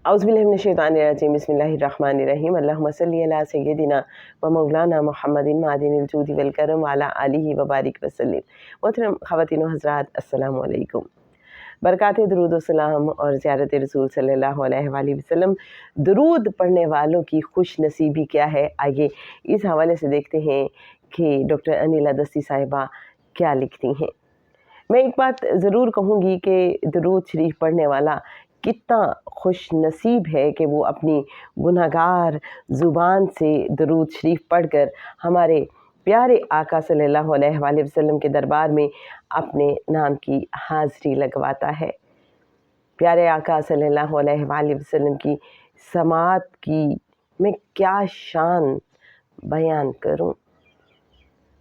औज़ुबिल्लाहि बिस्मिल्लाहिर्रहमानिर्रहीम अल्लाहुम्मा सल्लि अला सय्यदिना व मौलाना मुहम्मदिन मादिनिल जूदि वल करम व अला आलिहि व बारिक वसल्लम। मोहतरम ख़वातीन व हज़रात, अस्सलामु अलैकुम। बरकात दरूद व सलाम और ज़ियारत रसूल सल्लल्लाहु अलैहि वसल्लम। दरूद पढ़ने वालों की खुश नसीबी क्या है, आइए इस हवाले से देखते हैं कि डॉक्टर अनिला दस्ती साहिबा क्या लिखती हैं। मैं एक बात ज़रूर कहूँगी कि दरूद शरीफ पढ़ने वाला कितना खुश नसीब है कि वो अपनी गुनहगार ज़ुबान से दरूद शरीफ पढ़कर हमारे प्यारे आका सल्लल्लाहु अलैहि वसल्लम के दरबार में अपने नाम की हाज़री लगवाता है। प्यारे आका सल्लल्लाहु अलैहि वसल्लम की समात की मैं क्या शान बयान करूं।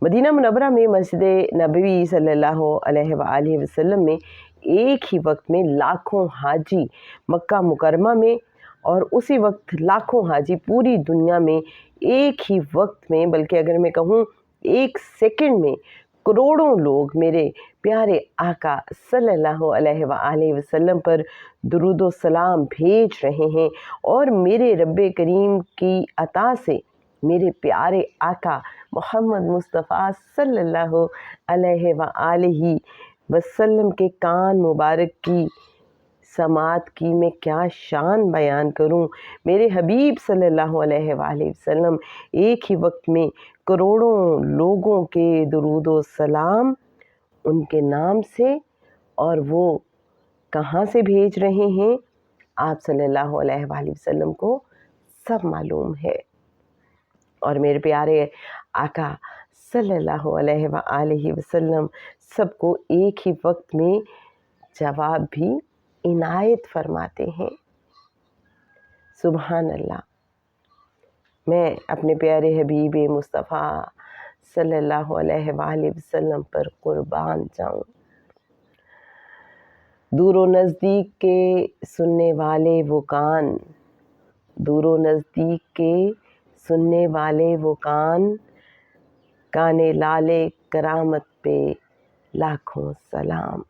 मदीना मुनव्वरा में मस्जिद नबवी सल्लल्लाहु अलैहि वसल्लम में एक ही वक्त में लाखों हाजी मक्का मुकरमा में और उसी वक्त लाखों हाजी पूरी दुनिया में एक ही वक्त में, बल्कि अगर मैं कहूँ एक सेकंड में करोड़ों लोग मेरे प्यारे आका सल्लल्लाहु अलैहि वसल्लम पर दुरूद व सलाम भेज रहे हैं। और मेरे रब्बे करीम की अता से मेरे प्यारे आका मोहम्मद मुस्तफ़ा सल्लल्लाहु अलैहि वसल्लम के कान मुबारक की समात की मैं क्या शान बयान करूं। मेरे हबीब सल्लल्लाहु अलैहि वसल्लम एक ही वक्त में करोड़ों लोगों के दुरूद व सलाम उनके नाम से, और वो कहाँ से भेज रहे हैं आप सल्लल्लाहु अलैहि वसल्लम को सब मालूम है। और मेरे प्यारे आका सल्लल्लाहु अलैहि वसल्लम सबको एक ही वक्त में जवाब भी इनायत फरमाते हैं। सुभान अल्लाह। मैं अपने प्यारे हबीब मुस्तफ़ा सल्लल्लाहु अलैहि वसल्लम पर कुर्बान जाऊं। दूर व नज़दीक के सुनने वाले वो कान, दूर व नज़दीक के सुनने वाले वो कान, काने लाले करामत पे लाखों सलाम।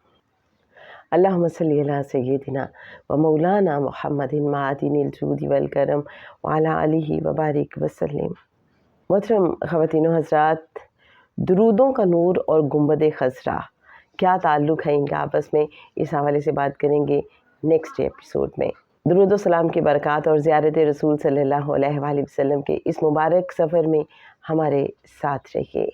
अल्लाहुम्मा सल्लि अला सय्यदिना व मौलाना मुहम्मदिन मादिनिल जूदि वल करम व अला आलिहि व बारिक वसल्लम। मोहतरम ख़वातीन व हज़रात, दुरूदों का नूर और गुंबद खज़रा क्या ताल्लुक़ है इनका आपस में, इस हवाले से बात करेंगे नेक्स्ट एपिसोड में। दुरूद व सलाम की बरक़ात और ज़ियारत रसूल सल्लल्लाहु अलैहि वसल्लम के इस मुबारक सफ़र में हमारे साथ रहिए।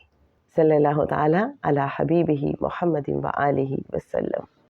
सल्लल्लाहु ताला अला हबीबिही मुहम्मदिन व आलिहि वसल्लम।